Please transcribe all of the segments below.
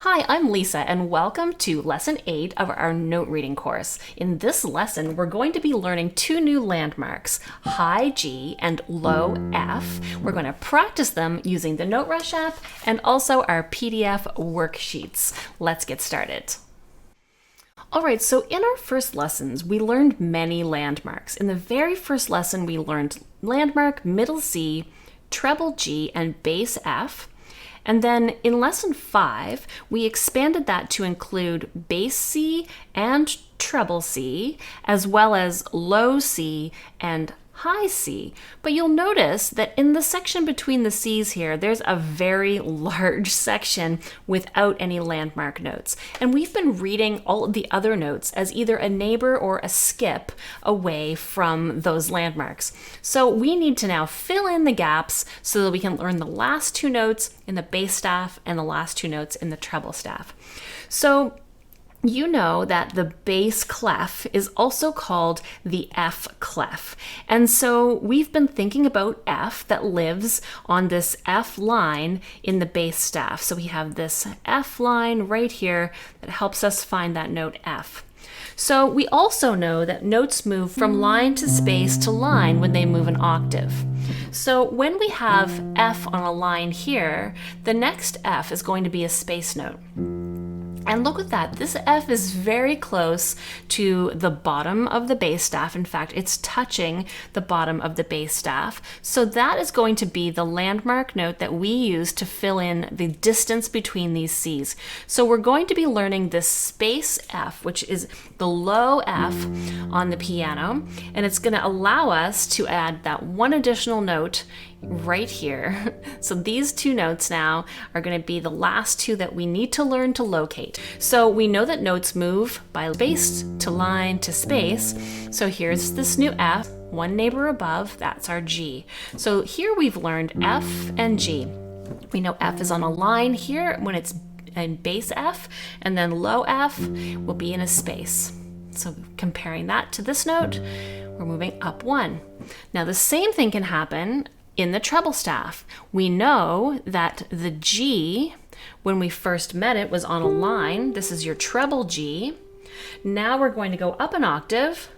Hi, I'm Lisa, and welcome to Lesson 8 of our note reading course. In this lesson, we're going to be learning two new landmarks, high G and low F. We're going to practice them using the NoteRush app and also our PDF worksheets. Let's get started. All right, so in our first lessons, we learned many landmarks. In the very first lesson, we learned landmark, middle C, treble G, and bass F. And then in lesson 5, we expanded that to include bass C and treble C, as well as low C and high C. But you'll notice that in the section between the C's here, there's a very large section without any landmark notes. And we've been reading all of the other notes as either a neighbor or a skip away from those landmarks. So we need to now fill in the gaps so that we can learn the last two notes in the bass staff and the last two notes in the treble staff. So you know that the bass clef is also called the F clef. And so we've been thinking about F that lives on this F line in the bass staff. So we have this F line right here that helps us find that note F. So we also know that notes move from line to space to line when they move an octave. So when we have F on a line here, the next F is going to be a space note. And look at that, this F is very close to the bottom of the bass staff. In fact, it's touching the bottom of the bass staff. So that is going to be the landmark note that we use to fill in the distance between these C's. So we're going to be learning this space F, which is the low F on the piano, and it's going to allow us to add that one additional note right here. So these two notes now are going to be the last two that we need to learn to locate. So we know that notes move by bass to line to space. So here's this new F, one neighbor above, that's our G. So here we've learned F and G. We know F is on a line here when it's in bass F, and then low F will be in a space. So comparing that to this note, we're moving up one. Now the same thing can happen in the treble staff. We know that the G, when we first met it, was on a line. This is your treble G. Now we're going to go up an octave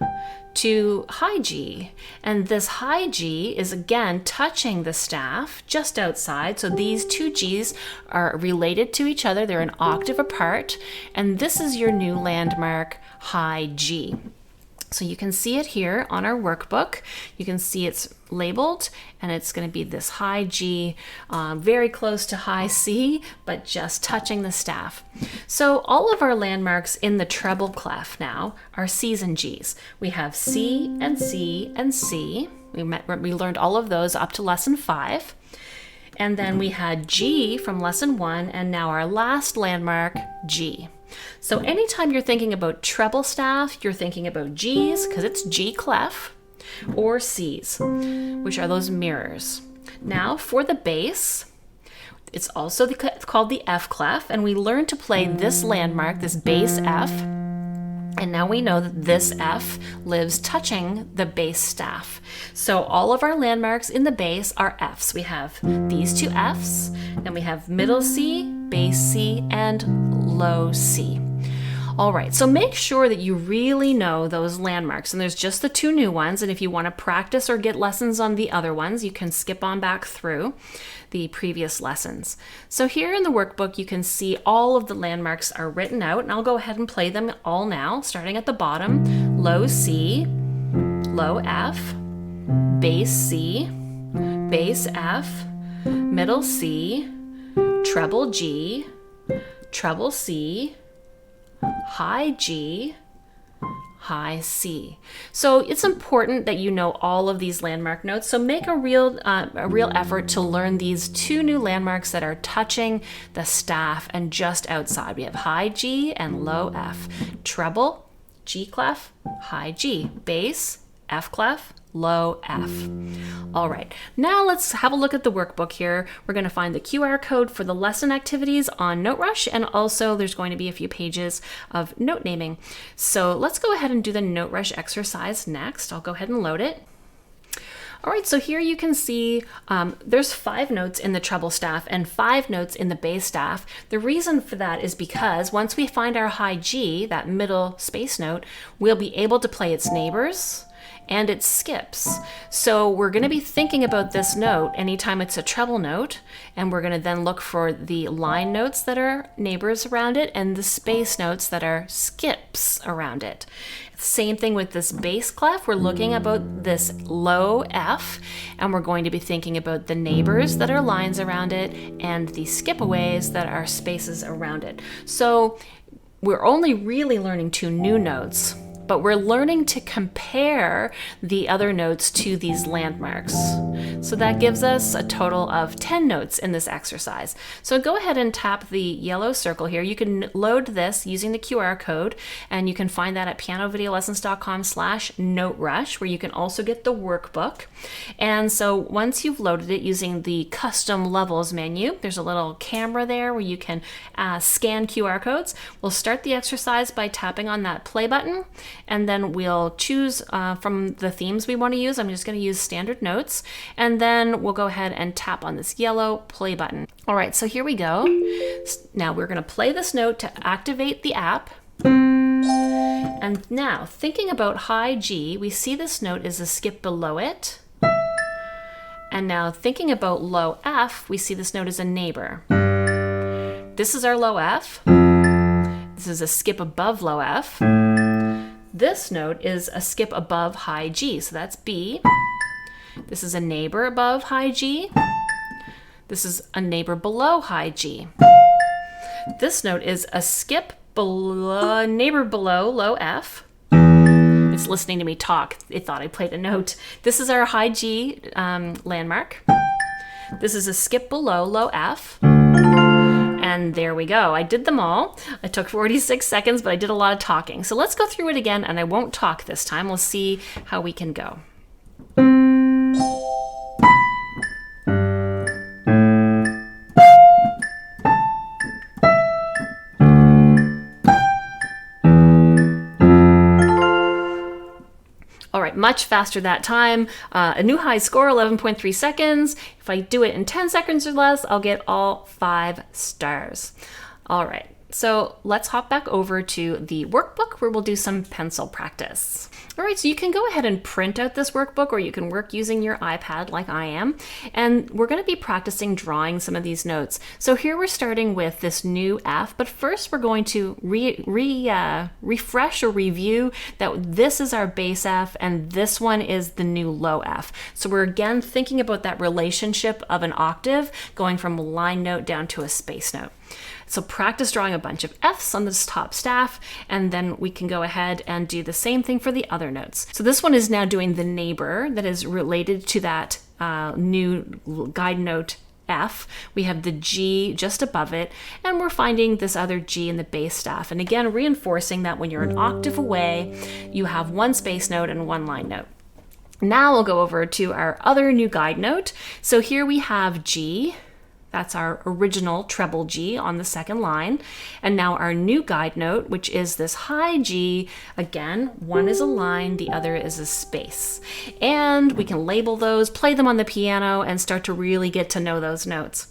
to high G. And this high G is again touching the staff just outside. So these two Gs are related to each other. They're an octave apart. And this is your new landmark, high G. So you can see it here on our workbook. You can see it's labeled, and it's going to be this high G, very close to high C, but just touching the staff. So all of our landmarks in the treble clef now are C's and G's. We have C and C and C. We learned all of those up to lesson 5. And then we had G from lesson 1, and now our last landmark, G. So anytime you're thinking about treble staff, you're thinking about G's, because it's G clef, or C's, which are those mirrors. Now for the bass, it's also called the F clef, and we learned to play this landmark, this bass F, and now we know that this F lives touching the bass staff. So all of our landmarks in the bass are Fs. We have these two Fs, then we have middle C, bass C, and low C. All right, so make sure that you really know those landmarks. And there's just the two new ones. And if you want to practice or get lessons on the other ones, you can skip on back through the previous lessons. So here in the workbook, you can see all of the landmarks are written out. And I'll go ahead and play them all now, starting at the bottom. Low C, low F, bass C, bass F, middle C, treble G, treble C, high G, high C. So it's important that you know all of these landmark notes. So make a real effort to learn these two new landmarks that are touching the staff and just outside. We have high G and low F. Treble, G clef, high G. Bass, F clef, low F. All right, now let's have a look at the workbook here. We're going to find the QR code for the lesson activities on NoteRush, and also there's going to be a few pages of note naming. So let's go ahead and do the NoteRush exercise next. I'll go ahead and load it. All right, so here you can see there's 5 notes in the treble staff and 5 notes in the bass staff. The reason for that is because once we find our high G, that middle space note, we'll be able to play its neighbors and its skips. So we're going to be thinking about this note anytime it's a treble note, and we're going to then look for the line notes that are neighbors around it and the space notes that are skips around it. Same thing with this bass clef. We're looking about this low F, and we're going to be thinking about the neighbors that are lines around it and the skipaways that are spaces around it. So we're only really learning 2 new notes, but we're learning to compare the other notes to these landmarks. So that gives us a total of 10 notes in this exercise. So go ahead and tap the yellow circle here. You can load this using the QR code, and you can find that at pianovideolessons.com/noterush, where you can also get the workbook. And so once you've loaded it using the custom levels menu, there's a little camera there where you can scan QR codes. We'll start the exercise by tapping on that play button, and then we'll choose from the themes we want to use. I'm just going to use standard notes, and then we'll go ahead and tap on this yellow play button. All right, so here we go. Now we're going to play this note to activate the app. And now, thinking about high G, we see this note is a skip below it. And now thinking about low F, we see this note as a neighbor. This is our low F. This is a skip above low F. This note is a skip above high G, so that's B. This is a neighbor above high G. This is a neighbor below high G. This note is a skip below, neighbor below low F. It's listening to me talk. It thought I played a note. This is our high G landmark. This is a skip below low F. And there we go. I did them all. It took 46 seconds, but I did a lot of talking. So let's go through it again, and I won't talk this time. We'll see how we can go. All right, much faster that time. A new high score, 11.3 seconds. If I do it in 10 seconds or less, I'll get all 5 stars. All right, so let's hop back over to the workbook where we'll do some pencil practice. All right, so you can go ahead and print out this workbook, or you can work using your iPad like I am. And we're going to be practicing drawing some of these notes. So here we're starting with this new F, but first we're going to refresh or review that this is our bass F and this one is the new low F. So we're again thinking about that relationship of an octave going from a line note down to a space note. So practice drawing a bunch of Fs on this top staff, and then we can go ahead and do the same thing for the other notes. So this one is now doing the neighbor that is related to that new guide note F. We have the G just above it, and we're finding this other G in the bass staff. And again, reinforcing that when you're an octave away, you have one space note and one line note. Now we'll go over to our other new guide note. So here we have G. That's our original treble G on the second line. And now our new guide note, which is this high G. Again, one is a line, the other is a space. And we can label those, play them on the piano, and start to really get to know those notes.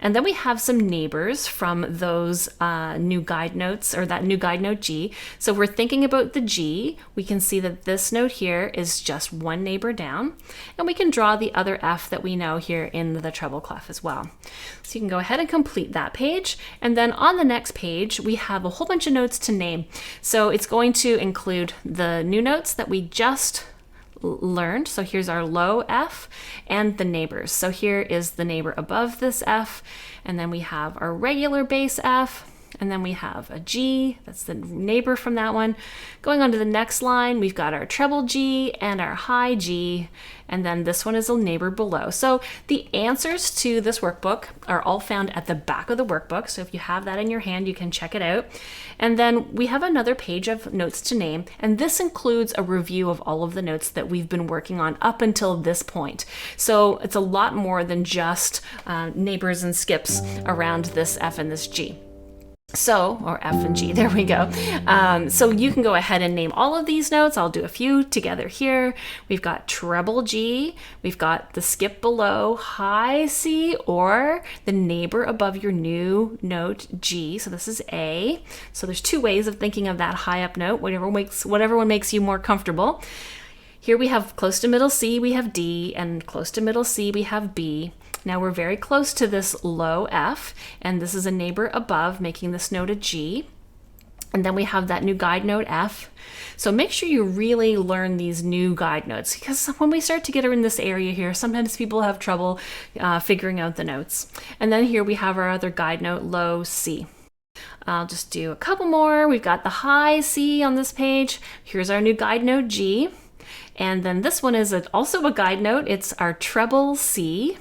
And then we have some neighbors from those new guide notes, or that new guide note G. So if we're thinking about the G, we can see that this note here is just one neighbor down, and we can draw the other F that we know here in the treble clef as well. So you can go ahead and complete that page, and then on the next page we have a whole bunch of notes to name. So it's going to include the new notes that we just learned. So here's our low F and the neighbors. So here is the neighbor above this F, and then we have our regular bass F, and then we have a G, that's the neighbor from that one. Going on to the next line, we've got our treble G and our high G, and then this one is a neighbor below. So the answers to this workbook are all found at the back of the workbook. So if you have that in your hand, you can check it out. And then we have another page of notes to name, and this includes a review of all of the notes that we've been working on up until this point. So it's a lot more than just neighbors and skips around this F and this G. So, or F and G, there we go. So you can go ahead and name all of these notes. I'll do a few together here. We've got treble G, we've got the skip below, high C, or the neighbor above your new note G. So this is A. So there's two ways of thinking of that high up note, whatever one makes you more comfortable. Here we have close to middle C, we have D, and close to middle C, we have B. Now we're very close to this low F, and this is a neighbor above, making this note a G. And then we have that new guide note F. So make sure you really learn these new guide notes, because when we start to get in this area here, sometimes people have trouble figuring out the notes. And then here we have our other guide note, low C. I'll just do a couple more. We've got the high C on this page. Here's our new guide note G. And then this one is also a guide note. It's our treble C.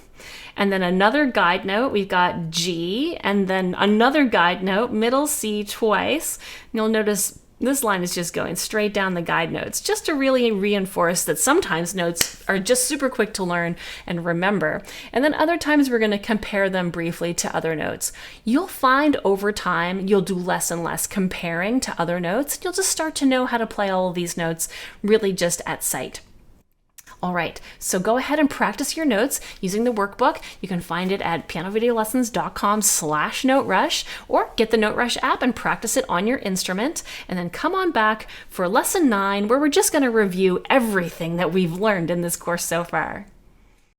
And then another guide note, we've got G, and then another guide note, middle C twice. You'll notice this line is just going straight down the guide notes, just to really reinforce that sometimes notes are just super quick to learn and remember. And then other times we're going to compare them briefly to other notes. You'll find over time you'll do less and less comparing to other notes. You'll just start to know how to play all of these notes really just at sight. All right, so go ahead and practice your notes using the workbook. You can find it at pianovideolessons.com/noterush, or get the NoteRush app and practice it on your instrument. And then come on back for lesson 9, where we're just going to review everything that we've learned in this course so far.